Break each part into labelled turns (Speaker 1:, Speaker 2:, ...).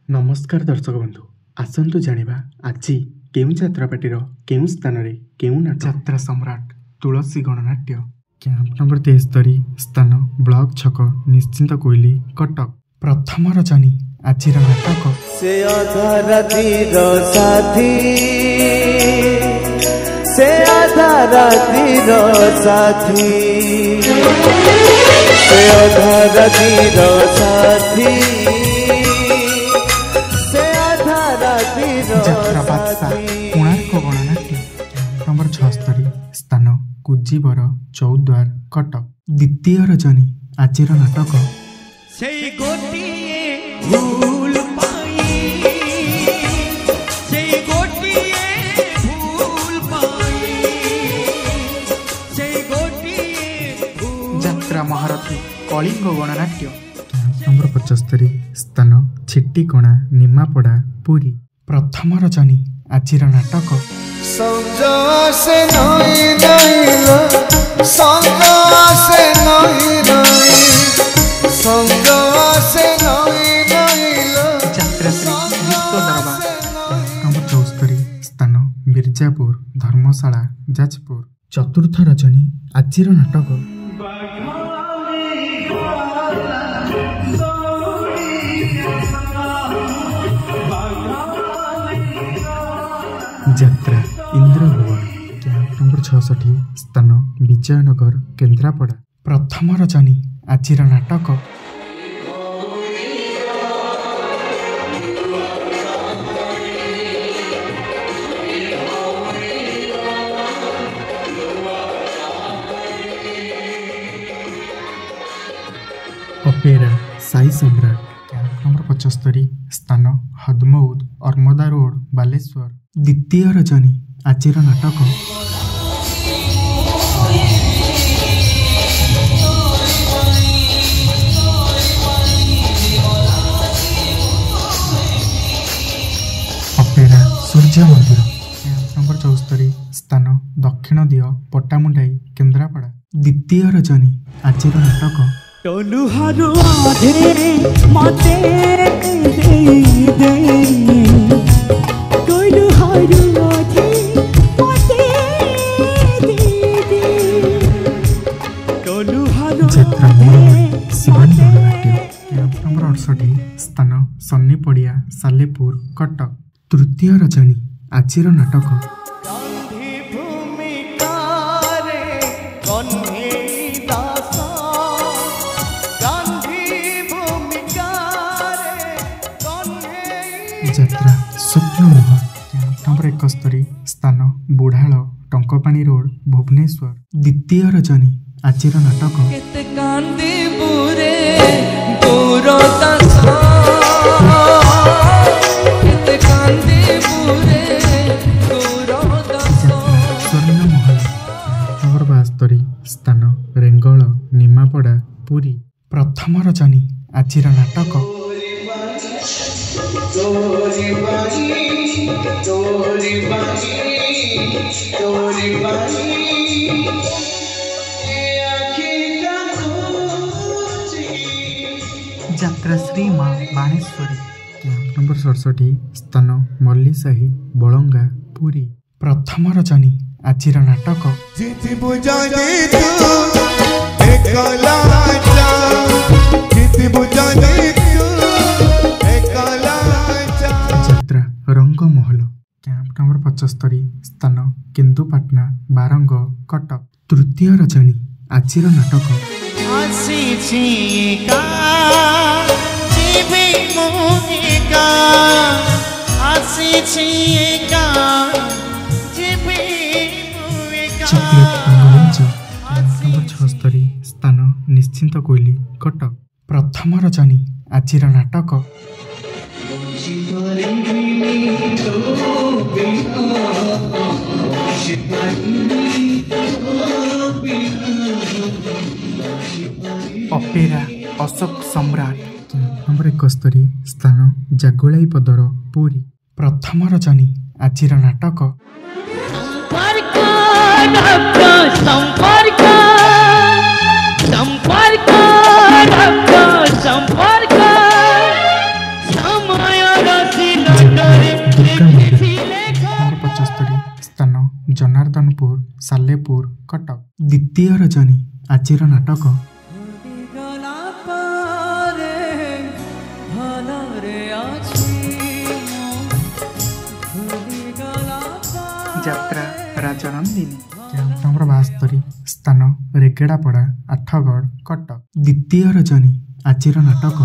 Speaker 1: नमस्कार दर्शक बंधु आसतु जानिबा आजी केउं छात्रपाटीर केउं स्थान रे केउं नाट्य सम्राट तुलसी गणनाट्य कैंप नंबर 73 स्थान ब्लॉक छक निश्चिंत कोइली कटक प्रथम रजनी आजिर नाटक
Speaker 2: से अधरतीर साथी से अधरतीर साथी से अधरतीर साथी से अधरतीर
Speaker 1: यात्रा बादशाह कोणार्क गणनाट्य नंबर 76 स्थान कुजीवर चौद्वार कटक द्वितीय रजनी आजिर नाटक
Speaker 2: से गोटिए भूल पाई से गोटिए भूल पाई से गोटिए
Speaker 1: यात्रा महारथी कलिंग गणनाट्य नंबर 75 स्थान छिट्टिकणा निमापड़ा पुरी प्रथम रजनी आजिर नाटक
Speaker 2: से नहीं नहीं से नहीं नहीं से नहीं नहीं
Speaker 1: यात्राश्री विश्व दरबार नंबर 74 स्थान मिर्जापुर धर्मशाला जाजपुर चतुर्थ रजनी आजिर नाटक यात्रा इंद्रभुवन कैंप नंबर 66 स्थान विजयनगर केन्द्रापड़ा प्रथम रजनी आजिर नाटक अपेरा साई सम्राट कैंप नंबर 75 स्थान हदमौद अर्मदा रोड बालेश्वर द्वितीय रजनी आजिर नाटक अपेरा सूर्य मंदिर कैंप नंबर 74 स्थान दक्षिण दिय पट्टामुंडाई केन्द्रापड़ा द्वितीय रजनी आजिर नाटक
Speaker 3: टोलू हारू आधे मते दे टोलू हारू आधे मते दे टोलू हारू
Speaker 1: यात्रा शिवानी गणनाट्य कैंप नंबर 68 स्थान सन्नी पड़िया सालेपुर कटक तृतीय रजनी आजिर नाटक यात्रा स्वप्न महल कैंप नंबर 71 स्थान बुढ़ाल टंकपाणी रोड भुवनेश्वर द्वितीय रजनी आजिर नाटक स्वर्ण महल नंबर 72 स्थान रेंगल निमापड़ा पुरी प्रथम रजनी आजिर नाटक यात्रा श्री माँ बाणेश्वरी कैंप नंबर 67 स्थान मल्लीसाही बलंगा पुरी प्रथम रजनी आजिर नाटक यात्रा रंग महल कैंप नंबर 75 स्थान केन्दुपाटना बारंग कटक तृतीय रजनी आजिर नाटक चॉकलेट नंबर 76 स्थान निश्चिंत कोइली कटक प्रथम रजनी आजिर नाटक अपेरा अशोक सम्राट नंबर 71 स्थान जागुलाई पदर पुरी प्रथम रजनी आजिर नाटक
Speaker 3: संपर्क समय
Speaker 1: ଜନାର୍ଦ୍ଦନପୁର ସାଲେପୁର କଟକ। ଦ୍ୱିତୀୟ ରଜନୀ ଆଜିର ନାଟକ
Speaker 3: ଗଲା ପରେ ଭଲରେ ଅଛି ଭୁଲିଗଲା
Speaker 1: ଯାତ୍ରା ରାଜନନ୍ଦିନୀ। କ୍ୟାମ୍ପ ନମ୍ବର 72 ସ୍ଥାନ ରେଗେଡ଼ାପଡ଼ା ଆଠଗଡ଼ କଟକ। ଦ୍ୱିତୀୟ ରଜନୀ ଆଜିର ନାଟକ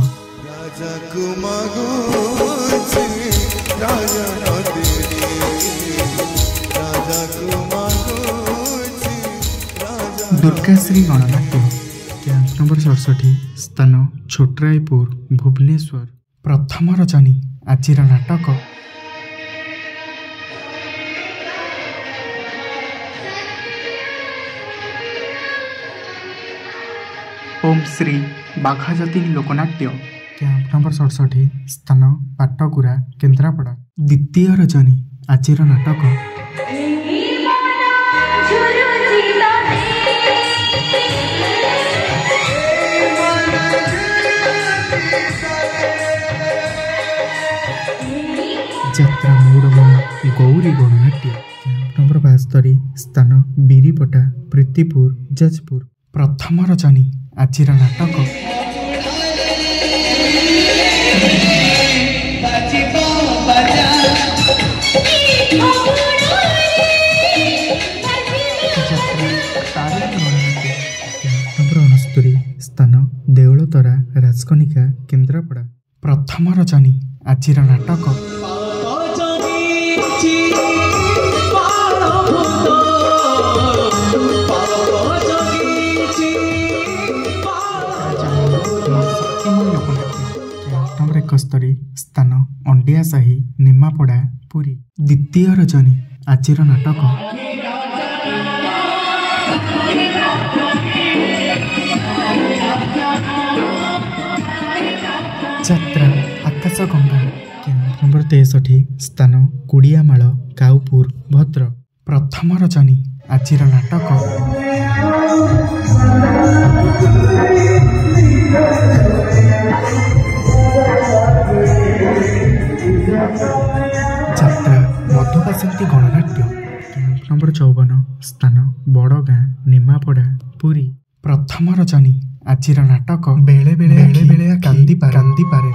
Speaker 2: ରାଜାକୁ ମାଗୁଛି ରାଜା ନଦିନୀ ରାଜାକୁ ମାଗୁଛି ରାଜା
Speaker 1: ଦୁର୍ଗାଶ୍ରୀ ଗଣନାଟ୍ୟ। କ୍ୟାମ୍ପ ନମ୍ବର 67 ସ୍ଥାନ ଛୋଟରାୟପୁର ଭୁବନେଶ୍ୱର। ପ୍ରଥମ ରଜନୀ ଆଜିର ନାଟକ ଓମ୍ ଶ୍ରୀ ବାଘାଯତୀନ ଲୋକନାଟ୍ୟ। କ୍ୟାମ୍ପ ନମ୍ବର 67 ସ୍ଥାନ ପାଟଗୁରା କେନ୍ଦ୍ରାପଡ଼ା। ଦ୍ୱିତୀୟ ରଜନୀ ଆଜିର ନାଟକ ଯାତ୍ରା ମୌଡ଼ମଣି ଗୌରୀ ଗଣନାଟ୍ୟ। କ୍ୟାମ୍ପ ନମ୍ବର 72 ସ୍ଥାନ ବିରିପଟା ପ୍ରୀତିପୁର ଯାଜପୁର। ପ୍ରଥମ ରଜନୀ ଆଜିର ନାଟକ ନମ୍ବର 69 ସ୍ଥାନ ଦେଉଳତରା ରାଜକନିକା କେନ୍ଦ୍ରାପଡ଼ା। ପ୍ରଥମ ରଜନୀ ଆଜିର ନାଟକ ନମ୍ବର 71 ସ୍ଥାନ ଅଣ୍ଡିଆସାହି ନିମାପଡ଼ା ପୁରୀ। ଦ୍ୱିତୀୟ ରଜନୀ ଆଜିର ନାଟକ ଯାତ୍ରା ଆକାଶ ଗଙ୍ଗା। କ୍ୟାମ୍ପ ନମ୍ବର 63 ସ୍ଥାନ କୁଡ଼ିଆମାଳ କାଉପୁର ଭଦ୍ରକ। ପ୍ରଥମ ରଜନୀ ଆଜିର ନାଟକ ଯାତ୍ରା ମଧୁବାସନ୍ତୀ ଗଣନାଟ୍ୟ। କ୍ୟାମ୍ପ ନମ୍ବର 54 ସ୍ଥାନ ବଡ଼ଗାଁ ନିମାପଡ଼ା ପୁରୀ। ପ୍ରଥମ ରଜନୀ ଆଜିର ନାଟକ ବେଳେ ବେଳେ କାନ୍ଦିପାରେ।